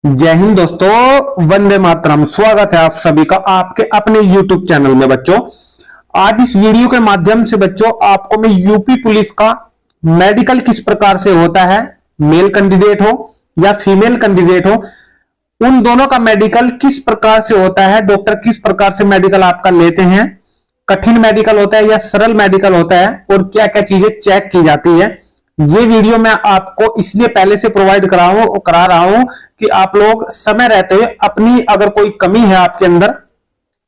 जय हिंद दोस्तों, वंदे मातरम। स्वागत है आप सभी का आपके अपने YouTube चैनल में। बच्चों, आज इस वीडियो के माध्यम से बच्चों आपको मैं यूपी पुलिस का मेडिकल किस प्रकार से होता है, मेल कैंडिडेट हो या फीमेल कैंडिडेट हो, उन दोनों का मेडिकल किस प्रकार से होता है, डॉक्टर किस प्रकार से मेडिकल आपका लेते हैं, कठिन मेडिकल होता है या सरल मेडिकल होता है, और क्या क्या चीजें चेक की जाती है, ये वीडियो मैं आपको इसलिए पहले से प्रोवाइड करा रहा हूं कि आप लोग समय रहते हुए अपनी अगर कोई कमी है आपके अंदर,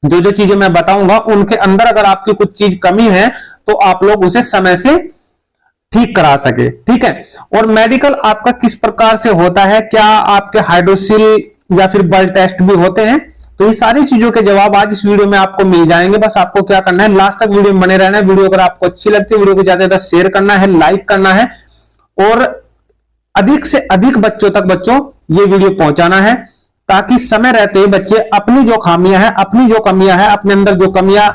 जो जो चीजें मैं बताऊंगा उनके अंदर अगर आपकी कुछ चीज कमी है तो आप लोग उसे समय से ठीक करा सके। ठीक है। और मेडिकल आपका किस प्रकार से होता है, क्या आपके हाइड्रोसिल या फिर ब्लड टेस्ट भी होते हैं, तो ये सारी चीजों के जवाब आज इस वीडियो में आपको मिल जाएंगे। बस आपको क्या करना है, लास्ट तक वीडियो में बने रहना है। वीडियो अगर आपको अच्छी लगती है, वीडियो को ज्यादा से ज्यादा शेयर करना है, लाइक करना है और अधिक से अधिक बच्चों तक ये वीडियो पहुंचाना है, ताकि समय रहते हुए बच्चे अपनी जो खामियां हैं, अपनी जो कमियां हैं, अपने अंदर जो कमियां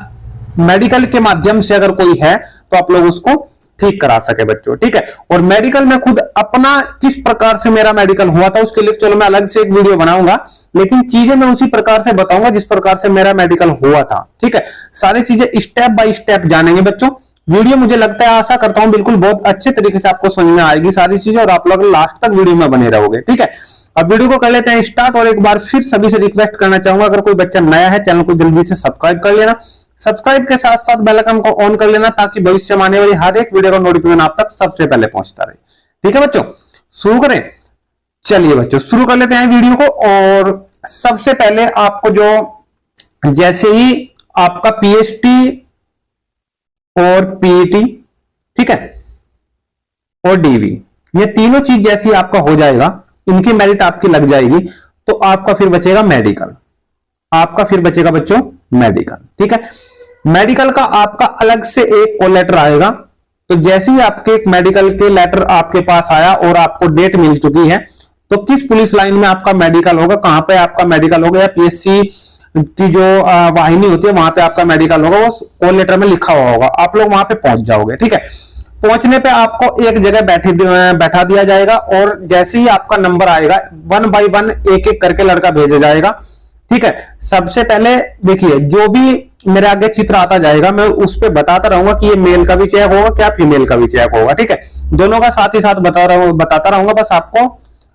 मेडिकल के माध्यम से अगर कोई है तो आप लोग उसको ठीक करा सके बच्चों। ठीक है। और मेडिकल में खुद अपना किस प्रकार से मेरा मेडिकल हुआ था उसके लिए चलो मैं अलग से एक वीडियो बनाऊंगा, लेकिन चीजें मैं उसी प्रकार से बताऊंगा जिस प्रकार से मेरा मेडिकल हुआ था। ठीक है। सारी चीजें स्टेप बाय स्टेप जानेंगे बच्चों। वीडियो मुझे लगता है, आशा करता हूं बिल्कुल बहुत अच्छे तरीके से आपको समझ में आएगी सारी चीजें, और आप लोग लास्ट तक वीडियो में बने रहोगे। ठीक है। अब वीडियो को कर लेते हैं स्टार्ट, और एक बार फिर सभी से रिक्वेस्ट करना चाहूंगा, अगर कोई बच्चा नया है चैनल को जल्दी से सब्सक्राइब कर लेना, सब्सक्राइब के साथ साथ बेल आइकन को ऑन कर लेना, ताकि भविष्य में आने वाली हर एक वीडियो का नोटिफिकेशन आप तक सबसे पहले पहुंचता रहे। ठीक है बच्चों, शुरू करें। चलिए बच्चों शुरू कर लेते हैं वीडियो को। और सबसे पहले आपको जो जैसे ही आपका पीएचडी और पीईटी, ठीक है, और डीवी, ये तीनों चीज जैसी आपका हो जाएगा, इनकी मेरिट आपकी लग जाएगी, तो आपका फिर बचेगा मेडिकल। आपका फिर बचेगा बच्चों मेडिकल। ठीक है। मेडिकल का आपका अलग से एक कॉल लेटर आएगा। तो जैसे ही आपके एक मेडिकल के लेटर आपके पास आया और आपको डेट मिल चुकी है, तो किस पुलिस लाइन में आपका मेडिकल होगा, कहां पे आपका मेडिकल होगा, या पीएससी की जो वाहिनी होती है वहां पे आपका मेडिकल होगा, वो कॉल लेटर में लिखा हुआ होगा। आप लोग वहां पे पहुंच जाओगे। ठीक है। पहुंचने पे आपको एक जगह बैठा दिया जाएगा, और जैसे ही आपका नंबर आएगा 1 बाय 1 एक एक करके लड़का भेजा जाएगा। ठीक है। सबसे पहले देखिए, जो भी मेरे आगे चित्र आता जाएगा मैं उस पर बताता रहूंगा कि ये मेल का भी चेक होगा, क्या फीमेल का भी चेक होगा। ठीक है। दोनों का साथ ही साथ बताता रहूंगा, बस आपको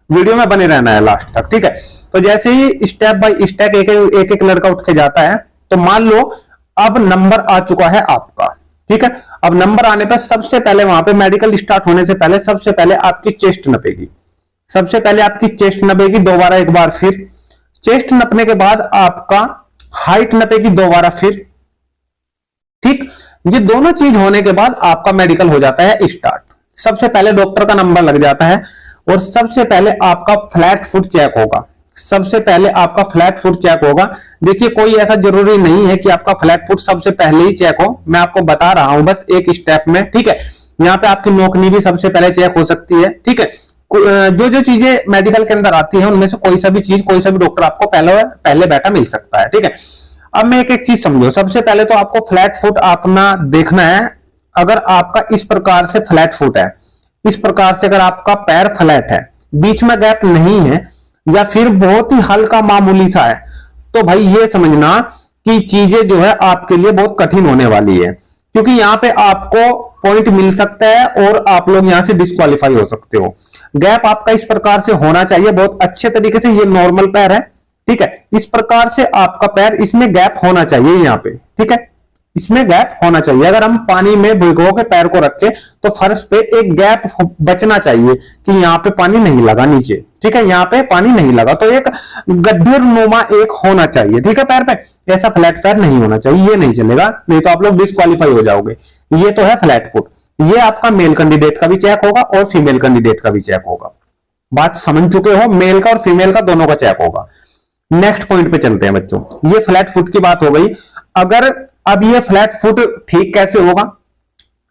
वीडियो में बने रहना है लास्ट तक। ठीक है। तो जैसे ही स्टेप बाय स्टेप एक एक लड़का उठ के जाता है, तो मान लो अब नंबर आ चुका है आपका। ठीक है। अब नंबर आने पर सबसे पहले वहां पे मेडिकल स्टार्ट होने से पहले सबसे पहले आपकी चेस्ट नपेगी। सबसे पहले आपकी चेस्ट नपेगी दोबारा, एक बार फिर चेस्ट नपने के बाद आपका हाइट नपेगी दोबारा फिर। ठीक। ये दोनों चीज होने के बाद आपका मेडिकल हो जाता है स्टार्ट। सबसे पहले डॉक्टर का नंबर लग जाता है, और सबसे पहले आपका फ्लैट फुट चेक होगा। सबसे पहले आपका फ्लैट फुट चेक होगा। देखिए, कोई ऐसा जरूरी नहीं है कि आपका फ्लैट फुट सबसे पहले ही चेक हो, मैं आपको बता रहा हूं बस एक स्टेप में। ठीक है। यहाँ पे आपकी नोकनी भी सबसे पहले चेक हो सकती है। ठीक है। जो जो चीजें मेडिकल के अंदर आती है उनमें से कोई सा भी चीज, कोई सा भी डॉक्टर आपको पहले बैठा मिल सकता है। ठीक है। अब मैं एक एक चीज समझो। सबसे पहले तो आपको फ्लैट फुट अपना देखना है। अगर आपका इस प्रकार से फ्लैट फुट है, इस प्रकार से अगर आपका पैर फ्लैट है, बीच में गैप नहीं है, या फिर बहुत ही हल्का मामूली सा है, तो भाई ये समझना कि चीजें जो है आपके लिए बहुत कठिन होने वाली है, क्योंकि यहां पे आपको पॉइंट मिल सकता है और आप लोग यहां से डिस्क्वालीफाई हो सकते हो। गैप आपका इस प्रकार से होना चाहिए बहुत अच्छे तरीके से। ये नॉर्मल पैर है। ठीक है। इस प्रकार से आपका पैर, इसमें गैप होना चाहिए यहाँ पे। ठीक है। इसमें गैप होना चाहिए। अगर हम पानी में भिगो के पैर को रखें तो फर्श पे एक गैप बचना चाहिए कि यहाँ पे पानी नहीं लगा नीचे। ठीक है। यहाँ पे पानी नहीं लगा, तो एक गड्ढे नुमा एक होना चाहिए। ठीक है। पैर पे ऐसा फ्लैट पैर नहीं होना चाहिए, ये नहीं चलेगा, नहीं तो आप लोग डिस्क्वालीफाई हो जाओगे। ये तो है फ्लैट फुट। ये आपका मेल कैंडिडेट का भी चेक होगा और फीमेल कैंडिडेट का भी चेक होगा। बात समझ चुके हो, मेल का और फीमेल का दोनों का चेक होगा। नेक्स्ट पॉइंट पे चलते हैं बच्चों। ये फ्लैट फुट की बात हो गई। अगर अब ये फ्लैट फुट ठीक कैसे होगा,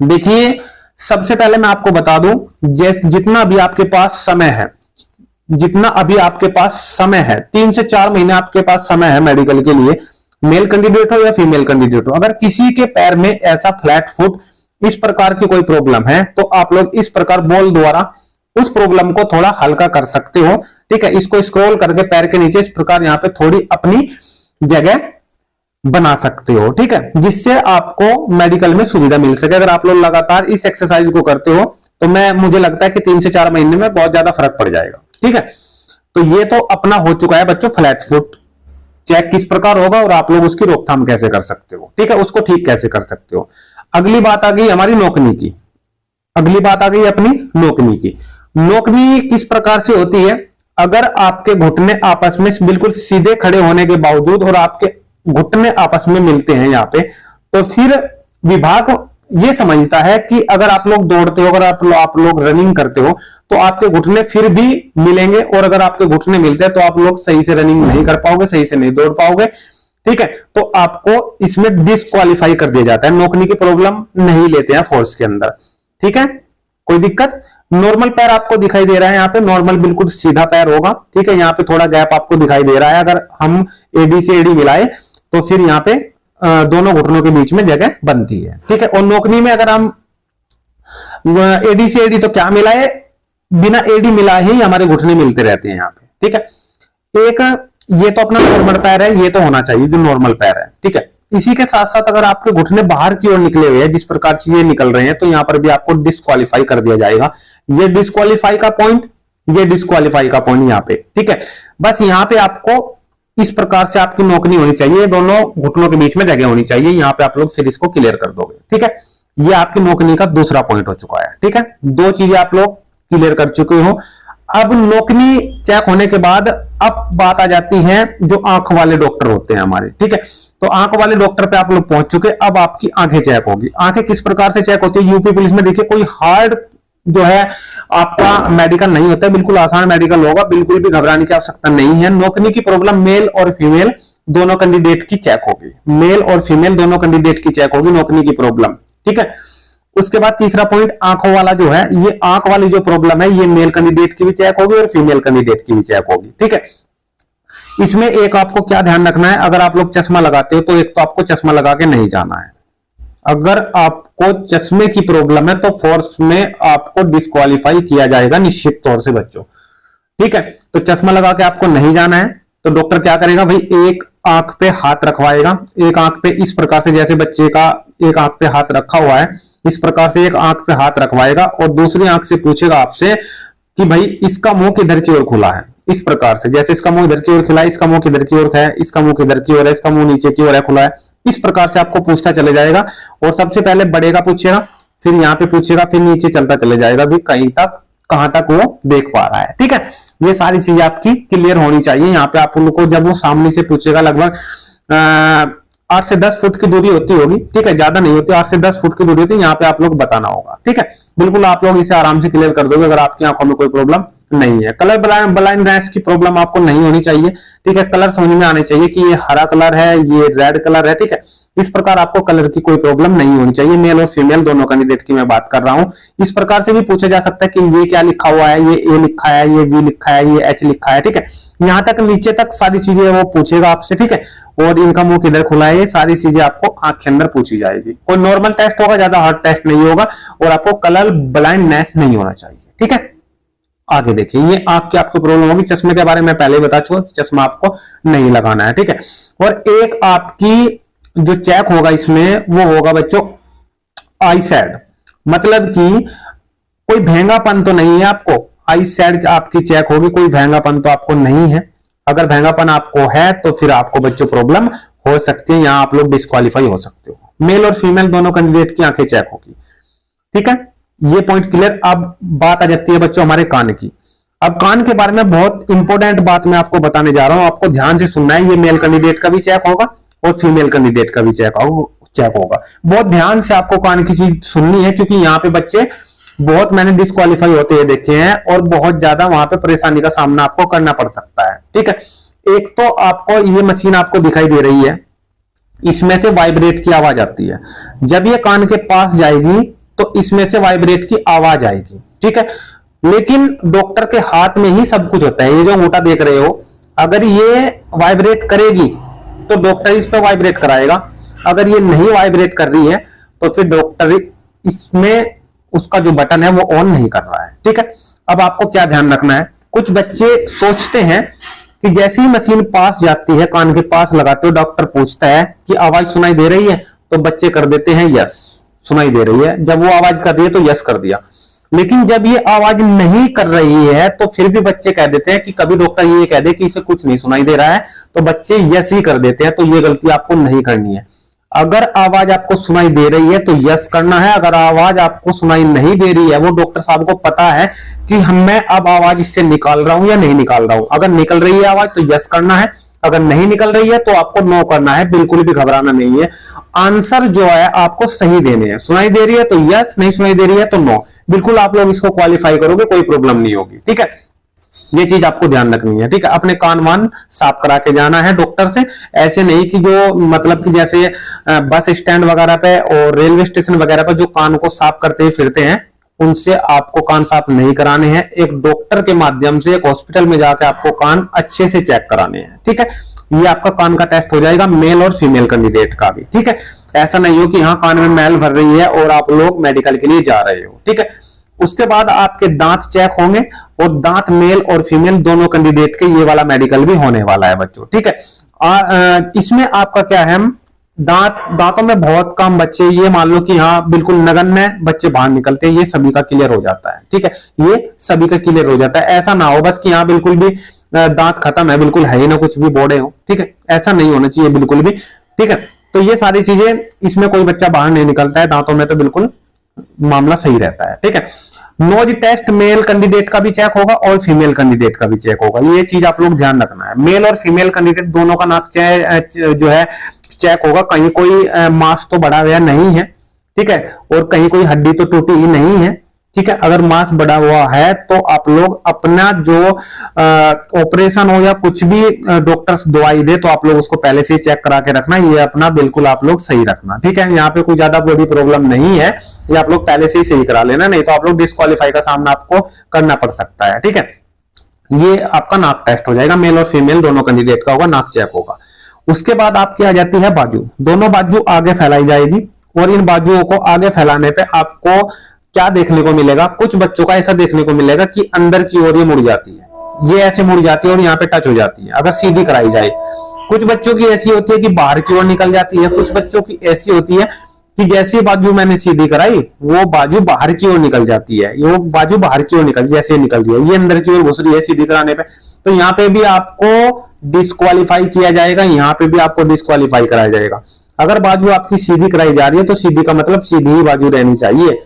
देखिए सबसे पहले मैं आपको बता दूं, जितना भी आपके पास समय है, जितना अभी आपके पास समय है, 3 से 4 महीने आपके पास समय है मेडिकल के लिए, मेल कैंडिडेट हो या फीमेल कैंडिडेट हो, अगर किसी के पैर में ऐसा फ्लैट फुट इस प्रकार की कोई प्रॉब्लम है, तो आप लोग इस प्रकार बॉल द्वारा उस प्रॉब्लम को थोड़ा हल्का कर सकते हो। ठीक है, इसको स्क्रॉल करके पैर के नीचे इस प्रकार यहाँ पे थोड़ी अपनी जगह बना सकते हो, ठीक है, जिससे आपको मेडिकल में सुविधा मिल सके। अगर आप लोग लगातार इस एक्सरसाइज को करते हो तो मुझे लगता है कि 3 से 4 महीने में बहुत ज्यादा फर्क पड़ जाएगा, ठीक है। तो ये तो अपना हो चुका है बच्चों फ्लैट फुट चेक किस प्रकार होगा और आप लोग उसकी रोकथाम कैसे कर सकते हो, ठीक है, उसको ठीक कैसे कर सकते हो। अगली बात आ गई हमारी नोकनी की। अगली बात आ गई अपनी नोकनी की। नोकनी किस प्रकार से होती है? अगर आपके घुटने आपस में बिल्कुल सीधे खड़े होने के बावजूद और आपके घुटने आपस में मिलते हैं यहाँ पे, तो फिर विभाग ये समझता है कि अगर आप लोग दौड़ते हो, अगर आप लोग रनिंग करते हो तो आपके घुटने फिर भी मिलेंगे, और अगर आपके घुटने मिलते हैं तो आप लोग सही से रनिंग नहीं कर पाओगे, सही से नहीं दौड़ पाओगे, ठीक है। तो आपको इसमें डिस्क्वालीफाई कर दिया जाता है, नोकनी की प्रॉब्लम नहीं लेते हैं फोर्स के अंदर, ठीक है, कोई दिक्कत। नॉर्मल पैर आपको दिखाई दे रहा है यहाँ पे, नॉर्मल बिल्कुल सीधा पैर होगा, ठीक है। यहाँ पे थोड़ा गैप आपको दिखाई दे रहा है, अगर हम एडी से एडी मिलाए तो फिर यहाँ पे दोनों घुटनों के बीच में जगह बनती है, ठीक है। और नोकनी में अगर हम एडी से एडी तो क्या मिलाए, बिना एडी मिला ही हमारे घुटने मिलते रहते हैं यहाँ पे, ठीक है। एक ये तो अपना नॉर्मल पैर है, ये तो होना चाहिए जो नॉर्मल पैर है, ठीक है। इसी के साथ साथ अगर आपके घुटने बाहर की ओर निकले हुए हैं जिस प्रकार से ये निकल रहे हैं, तो यहां पर भी आपको डिस्क्वालीफाई कर दिया जाएगा। ये डिस्क्वालीफाई का पॉइंट, ये डिस्क्वालीफाई का पॉइंट यहाँ पे, ठीक है। बस यहाँ पे आपको इस प्रकार से आपकी नोकनी होनी चाहिए, दोनों घुटनों के बीच में जगह होनी चाहिए, यहाँ पे आप लोग फिर इसको क्लियर कर दोगे, ठीक है। ये आपकी नोकनी का दूसरा पॉइंट हो चुका है, ठीक है। 2 चीजें आप लोग क्लियर कर चुके हो। अब नोकनी चेक होने के बाद अब बात आ जाती है जो आंख वाले डॉक्टर होते हैं हमारे, ठीक है। तो आंख वाले डॉक्टर पे आप लोग पहुंच चुके, अब आपकी आंखें चेक होगी। आंखें किस प्रकार से चेक होती है? यूपी पुलिस में देखिए कोई हार्ड जो है आपका मेडिकल नहीं होता है, बिल्कुल आसान मेडिकल होगा, बिल्कुल भी घबराने की आवश्यकता नहीं है। नोकनी की प्रॉब्लम मेल और फीमेल दोनों कैंडिडेट की चेक होगी, मेल और फीमेल दोनों कैंडिडेट की चेक होगी नोकनी की प्रॉब्लम, ठीक है। उसके बाद तीसरा पॉइंट आंखों वाला जो है, ये आंख वाली जो प्रॉब्लम है ये मेल कैंडिडेट की भी चेक होगी और फीमेल कैंडिडेट की भी चेक होगी, ठीक है। इसमें एक आपको क्या ध्यान रखना है, अगर आप लोग चश्मा लगाते हो तो एक तो आपको चश्मा लगा के नहीं जाना है। अगर आपको चश्मे की प्रॉब्लम है तो फोर्स में आपको डिस्क्वालीफाई किया जाएगा निश्चित तौर से बच्चों, ठीक है। तो चश्मा लगा के आपको नहीं जाना है। तो डॉक्टर क्या करेगा भाई, एक आंख पे हाथ रखवाएगा, एक आंख पे इस प्रकार से, जैसे बच्चे का एक आंख पे हाथ रखा हुआ है इस प्रकार से एक आंख पे हाथ रखवाएगा और दूसरी आंख से पूछेगा आपसे कि भाई इसका मुंह किधर की ओर खुला है, इस प्रकार से, जैसे इसका मुंह इधर की ओर खुला है, इसका मुंह किधर की ओर है, इसका मुंह किधर की ओर है, इसका मुंह नीचे की ओर है खुला है, इस प्रकार से आपको पूछता चले जाएगा। और सबसे पहले बड़े का पूछेगा, फिर यहाँ पे पूछेगा, फिर नीचे चलता चले जाएगा भी कहीं तक कहां तक वो देख पा रहा है, ठीक है। ये सारी चीजें आपकी क्लियर होनी चाहिए। यहाँ पे आप उनको जब वो सामने से पूछेगा, लगभग 8 से 10 फुट की दूरी होती होगी, ठीक है, ज्यादा नहीं होती, 8 से 10 फुट की दूरी होती है, यहाँ पे आप लोग बताना होगा, ठीक है। बिल्कुल आप लोग इसे आराम से क्लियर कर दोगे अगर आपकी आंखों में कोई प्रॉब्लम नहीं है। कलर ब्लाइंडनेस की प्रॉब्लम आपको नहीं होनी चाहिए, ठीक है। कलर समझ में आने चाहिए कि ये हरा कलर है, ये रेड कलर है, ठीक है। इस प्रकार आपको कलर की कोई प्रॉब्लम नहीं होनी चाहिए। मेल और फीमेल दोनों कैंडिडेट की मैं बात कर रहा हूं। इस प्रकार से भी पूछा जा सकता है कि ये क्या लिखा हुआ है, ये ए लिखा है, ये वी लिखा है, ये एच लिखा है, ठीक है। यहां तक नीचे तक सारी चीजें वो पूछेगा आपसे, ठीक है। और इनका मुंह किधर खुला है, ये सारी चीजें आपको आंख के अंदर पूछी जाएगी। कोई नॉर्मल टेस्ट होगा, ज्यादा हार्ड टेस्ट नहीं होगा, और आपको कलर ब्लाइंडनेस नहीं होना चाहिए, ठीक है। आगे देखिए, ये आंख की आपको प्रॉब्लम होगी। चश्मे के बारे में पहले ही बता चुका, चश्मा आपको नहीं लगाना है, ठीक है। और एक आपकी जो चेक होगा इसमें वो होगा बच्चों आई सैड, मतलब कि कोई भेंगापन तो नहीं है आपको। आई सैड आपकी चेक होगी, कोई भेंगापन तो आपको नहीं है। अगर भेंगापन आपको है तो फिर आपको बच्चों प्रॉब्लम हो सकती है, यहां आप लोग डिस्क्वालीफाई हो सकते हो। मेल और फीमेल दोनों कैंडिडेट की आंखें चेक होगी, ठीक है। ये पॉइंट क्लियर। अब बात आ जाती है बच्चों हमारे कान की। अब कान के बारे में बहुत इंपॉर्टेंट बात मैं आपको बताने जा रहा हूं, आपको ध्यान से सुनना है। ये मेल कैंडिडेट का भी चेक होगा और फीमेल कैंडिडेट का भी चेक होगा। बहुत ध्यान से आपको कान की चीज सुननी है, क्योंकि यहाँ पे बच्चे बहुत मैंने डिस्क्वालीफाई होते हुए देखे हैं और बहुत ज्यादा वहां पे परेशानी का सामना आपको करना पड़ सकता है, ठीक है। एक तो आपको ये मशीन आपको दिखाई दे रही है, इसमें से वाइब्रेट की आवाज आती है। जब ये कान के पास जाएगी तो इसमें से वाइब्रेट की आवाज आएगी, ठीक है। लेकिन डॉक्टर के हाथ में ही सब कुछ होता है। ये जो अंगूठा देख रहे हो, अगर ये वाइब्रेट करेगी तो डॉक्टर इस पर वाइब्रेट कराएगा। अगर ये नहीं वाइब्रेट कर रही है तो फिर डॉक्टर इसमें उसका जो बटन है वो ऑन नहीं कर रहा है, ठीक है। अब आपको क्या ध्यान रखना है, कुछ बच्चे सोचते हैं कि जैसे ही मशीन पास जाती है, कान के पास लगाते हो, डॉक्टर पूछता है कि आवाज सुनाई दे रही है, तो बच्चे कर देते हैं यस, सुनाई दे रही है। जब वो आवाज कर रही है तो यस कर दिया। लेकिन जब ये आवाज नहीं कर रही है तो फिर भी बच्चे कह देते हैं कि कभी डॉक्टर ये कह दे कि इसे कुछ नहीं सुनाई दे रहा है, तो बच्चे यस ही कर देते हैं। तो ये गलती आपको नहीं करनी है। अगर आवाज आपको सुनाई दे रही है तो यस करना है। अगर आवाज आपको सुनाई नहीं दे रही है, वो डॉक्टर साहब को पता है कि मैं अब आवाज इससे निकाल रहा हूं या नहीं निकाल रहा हूं, अगर निकल रही है आवाज तो यस करना है, अगर नहीं निकल रही है तो आपको नो करना है। बिल्कुल भी घबराना नहीं है। आंसर जो है आपको सही देने हैं। सुनाई दे रही है तो यस, नहीं सुनाई दे रही है तो नो। बिल्कुल आप लोग इसको क्वालिफाई करोगे, कोई प्रॉब्लम नहीं होगी। ठीक है, ये चीज आपको ध्यान रखनी है। ठीक है, अपने कान वान साफ करा के जाना है डॉक्टर से। ऐसे नहीं कि जो मतलब कि जैसे बस स्टैंड वगैरह पे और रेलवे स्टेशन वगैरह पे जो कान को साफ करते फिरते हैं, उनसे आपको कान साफ नहीं कराने हैं। एक डॉक्टर के माध्यम से एक हॉस्पिटल में जाकर आपको कान अच्छे से चेक कराने हैं। ठीक है, ये आपका कान का टेस्ट हो जाएगा, मेल और फीमेल कैंडिडेट का भी। ठीक है, ऐसा नहीं हो कि हाँ कान में मैल भर रही है और आप लोग मेडिकल के लिए जा रहे हो। ठीक है, उसके बाद आपके दांत चेक होंगे और दांत मेल और फीमेल दोनों कैंडिडेट के ये वाला मेडिकल भी होने वाला है बच्चों। ठीक है, इसमें आपका क्या है, दांतों में बहुत कम बच्चे, ये मान लो कि हाँ बिल्कुल नगण्य बच्चे बाहर निकलते हैं, ये सभी का क्लियर हो जाता है। ठीक है, ये सभी का क्लियर हो जाता है। ऐसा ना हो बस कि हाँ बिल्कुल भी दांत खत्म है, बिल्कुल है ही ना, कुछ भी बोड़े हो। ठीक है, ऐसा नहीं होना चाहिए बिल्कुल भी। ठीक है, तो ये सारी चीजें, इसमें कोई बच्चा बाहर नहीं निकलता है दांतों में, तो बिल्कुल मामला सही रहता है। ठीक है, नोज टेस्ट मेल कैंडिडेट का भी चेक होगा और फीमेल कैंडिडेट का भी चेक होगा। ये चीज आप लोग ध्यान रखना है। मेल और फीमेल कैंडिडेट दोनों का नाक जो है चेक होगा। कहीं कोई मांस तो बढ़ा हुआ नहीं है। ठीक है, और कहीं कोई हड्डी तो टूटी ही नहीं है। ठीक है, अगर मांस बढ़ा हुआ है तो आप लोग अपना जो ऑपरेशन हो या कुछ भी डॉक्टर दवाई दे तो आप लोग उसको पहले से ही चेक करा के रखना। ये अपना बिल्कुल आप लोग सही रखना। ठीक है, यहाँ पे कोई ज्यादा बड़ी प्रॉब्लम नहीं है, ये आप लोग पहले से ही सही करा लेना, नहीं तो आप लोग डिस्क्वालीफाई का सामना आपको करना पड़ सकता है। ठीक है, ये आपका नाक टेस्ट हो जाएगा, मेल और फीमेल दोनों कैंडिडेट का होगा, नाक चेक होगा। उसके बाद आपकी आ जाती है बाजू। दोनों बाजू आगे फैलाई जाएगी और इन बाजुओं को आगे फैलाने पे आपको क्या देखने को मिलेगा, कुछ बच्चों का ऐसा देखने को मिलेगा कि अंदर की ओर ये मुड़ जाती है, ये ऐसे मुड़ जाती है और यहाँ पे टच हो जाती है अगर सीधी कराई जाए। कुछ बच्चों की ऐसी होती है कि बाहर की ओर निकल जाती है, कुछ बच्चों की ऐसी होती है कि जैसी बाजू मैंने सीधी कराई वो बाजू बाहर की ओर निकल जाती है, वो बाजू बाहर की ओर निकल, जैसे निकल रही है ये अंदर की ओर घुस रही है सीधी कराने पे, तो यहाँ पे भी आपको डिस्क्वालीफाई किया जाएगा, यहाँ पे भी आपको डिस्क्वालीफाई कराया जाएगा। अगर बाजू आपकी सीधी कराई जा रही है तो सीधी का मतलब सीधी ही बाजू रहनी चाहिए।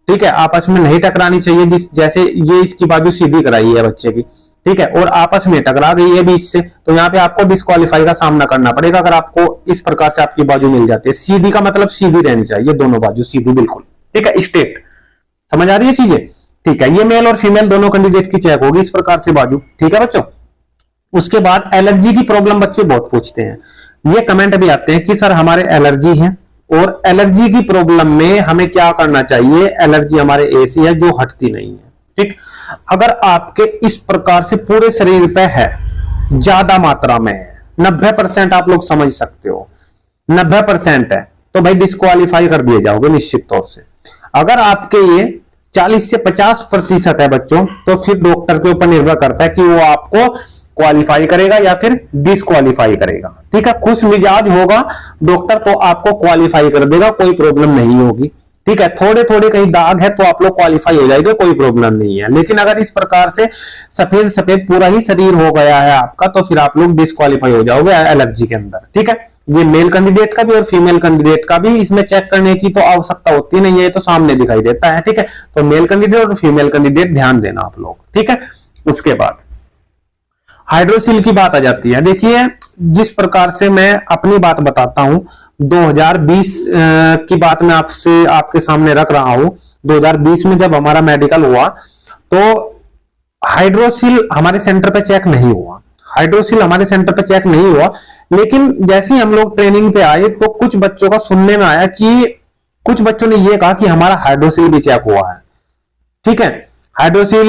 ठीक है, आपस में नहीं टकरानी चाहिए। जैसे ये इसकी बाजू सीधी कराई है बच्चे की, ठीक है, और आपस में टकरा गई है बीच से, तो यहाँ पे आपको डिस्क्वालीफाई का सामना करना पड़ेगा। अगर आपको इस प्रकार से आपकी बाजू मिल जाती है, सीधी का मतलब सीधी रहनी चाहिए, दोनों बाजू सीधी बिल्कुल। ठीक है, स्ट्रेट। समझ आ रही है चीजें? ठीक है, ये मेल और फीमेल दोनों कैंडिडेट की चेक होगी इस प्रकार से बाजू। ठीक है बच्चों, उसके बाद एलर्जी की प्रॉब्लम बच्चे बहुत पूछते हैं। ये कमेंट भी आते हैं कि सर हमारे एलर्जी है और एलर्जी की प्रॉब्लम में हमें क्या करना चाहिए, एलर्जी हमारे ऐसी है जो हटती नहीं है। ठीक, अगर आपके इस प्रकार से पूरे शरीर पे है, ज्यादा मात्रा में है, 90% आप लोग समझ सकते हो, 90% है, तो भाई डिस्क्वालीफाई कर दिए जाओगे निश्चित तौर से। अगर आपके ये 40 से 50% है बच्चों, तो फिर डॉक्टर के ऊपर निर्भर करता है कि वो आपको क्वालिफाई करेगा या फिर डिस्क्वालीफाई करेगा। ठीक है, खुश मिजाज होगा डॉक्टर तो आपको क्वालिफाई कर देगा, कोई प्रॉब्लम नहीं होगी। ठीक है, थोड़े थोड़े कहीं दाग है तो आप लोग क्वालिफाई हो जाएगा, कोई प्रॉब्लम नहीं है। लेकिन अगर इस प्रकार से सफेद सफेद पूरा ही शरीर हो गया है आपका, तो फिर आप लोग डिस्क्वालीफाई हो जाओगे एलर्जी के अंदर। ठीक है, ये मेल कैंडिडेट का भी और फीमेल कैंडिडेट का भी इसमें चेक करने की तो आवश्यकता होती नहीं है, तो सामने दिखाई देता है। ठीक है, तो मेल कैंडिडेट और फीमेल कैंडिडेट ध्यान देना आप लोग। ठीक है, उसके बाद हाइड्रोसिल की बात आ जाती है। देखिए, जिस प्रकार से मैं अपनी बात बताता हूं, 2020 की बात मैं आपके सामने रख रहा हूं। 2020 में जब हमारा मेडिकल हुआ तो हाइड्रोसिल हमारे सेंटर पे चेक नहीं हुआ, हाइड्रोसिल हमारे सेंटर पे चेक नहीं हुआ। लेकिन जैसे ही हम लोग ट्रेनिंग पे आए तो कुछ बच्चों का सुनने में आया कि कुछ बच्चों ने यह कहा कि हमारा हाइड्रोसिल भी चेक हुआ है। ठीक है, हाइड्रोसिल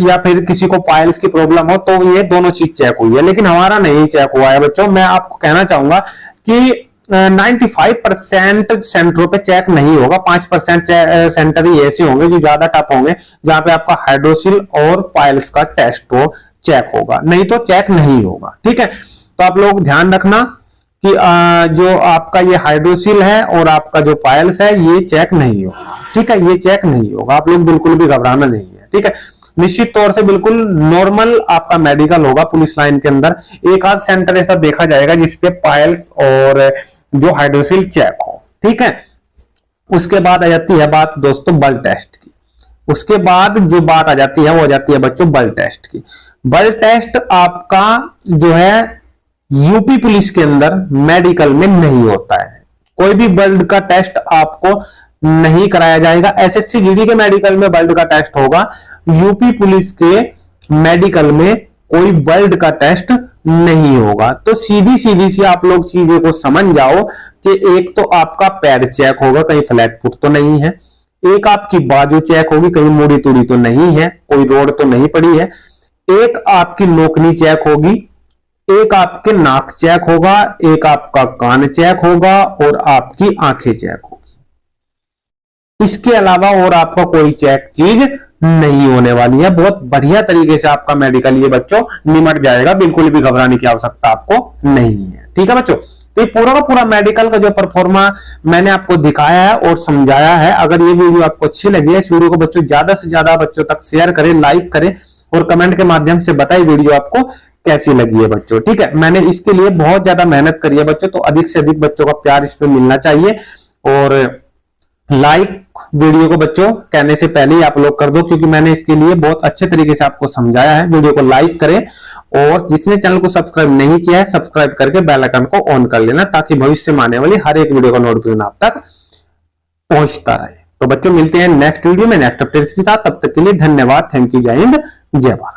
या फिर किसी को पाइल्स की प्रॉब्लम हो तो ये दोनों चीज चेक हुई है, लेकिन हमारा नहीं चेक हुआ है बच्चों। मैं आपको कहना चाहूंगा कि 95% सेंटरों पे चेक नहीं होगा। 5% सेंटर ही ऐसे होंगे जो ज्यादा टफ होंगे, जहां पे आपका हाइड्रोसिल और पाइल्स का टेस्ट हो चेक होगा, नहीं तो चेक नहीं होगा। ठीक है, तो आप लोग ध्यान रखना कि जो आपका ये हाइड्रोसिल है और आपका जो पाइल्स है ये चेक नहीं होगा। ठीक है, ये चेक नहीं होगा, आप लोग बिल्कुल भी घबराना नहीं है। ठीक है, निश्चित तौर से बिल्कुल नॉर्मल आपका मेडिकल होगा पुलिस लाइन के अंदर। एक आध सेंटर ऐसा देखा जाएगा जिसपे पाइल्स और जो हाइड्रोसिल चेक हो। ठीक है, उसके बाद आ जाती है बात दोस्तों बल टेस्ट की। उसके बाद जो बात आ जाती है वो आ जाती है बच्चों बल टेस्ट की। बल टेस्ट आपका जो है यूपी पुलिस के अंदर मेडिकल में नहीं होता है। कोई भी ब्लड का टेस्ट आपको नहीं कराया जाएगा। एसएससी जीडी के मेडिकल में ब्लड का टेस्ट होगा, यूपी पुलिस के मेडिकल में कोई ब्लड का टेस्ट नहीं होगा। तो सीधी सीधी सी आप लोग चीजों को समझ जाओ कि एक तो आपका पैर चेक होगा, कहीं फ्लैट फुट तो नहीं है। एक आपकी बाजू चेक होगी, कहीं मुड़ी तुड़ी तो नहीं है, कोई रोड तो नहीं पड़ी है। एक आपकी नोकनी चेक होगी, एक आपके नाक चेक होगा, एक आपका कान चेक होगा और आपकी आंखें चेक होगी। इसके अलावा और आपका कोई चेक चीज नहीं होने वाली है। बहुत बढ़िया तरीके से आपका मेडिकल ये बच्चों निमट जाएगा, बिल्कुल भी घबराने की आवश्यकता आपको नहीं है। ठीक है बच्चों, तो ये पूरा का पूरा मेडिकल का जो परफॉर्मा मैंने आपको दिखाया है और समझाया है। अगर ये वीडियो आपको अच्छी लगी है, इस वीडियो को बच्चों ज्यादा से ज्यादा बच्चों तक शेयर करें, लाइक करें और कमेंट के माध्यम से बताइए वीडियो आपको कैसी लगी है बच्चों। ठीक है, मैंने इसके लिए बहुत ज्यादा मेहनत करी है बच्चों, तो अधिक से अधिक बच्चों का प्यार इस पे मिलना चाहिए। और लाइक वीडियो को बच्चों कहने से पहले ही आप लोग कर दो, क्योंकि मैंने इसके लिए बहुत अच्छे तरीके से आपको समझाया है। वीडियो को लाइक करें और जिसने चैनल को सब्सक्राइब नहीं किया है सब्सक्राइब करके बेल आइकन को ऑन कर लेना, ताकि भविष्य में आने वाली हर एक वीडियो का नोटिफिकेशन आप तक पहुंचता रहे। तो बच्चों मिलते हैं नेक्स्ट वीडियो में नेक्स्ट अपडेट्स के साथ, तब तक के लिए धन्यवाद। थैंक यू, जय हिंद, जय भारत।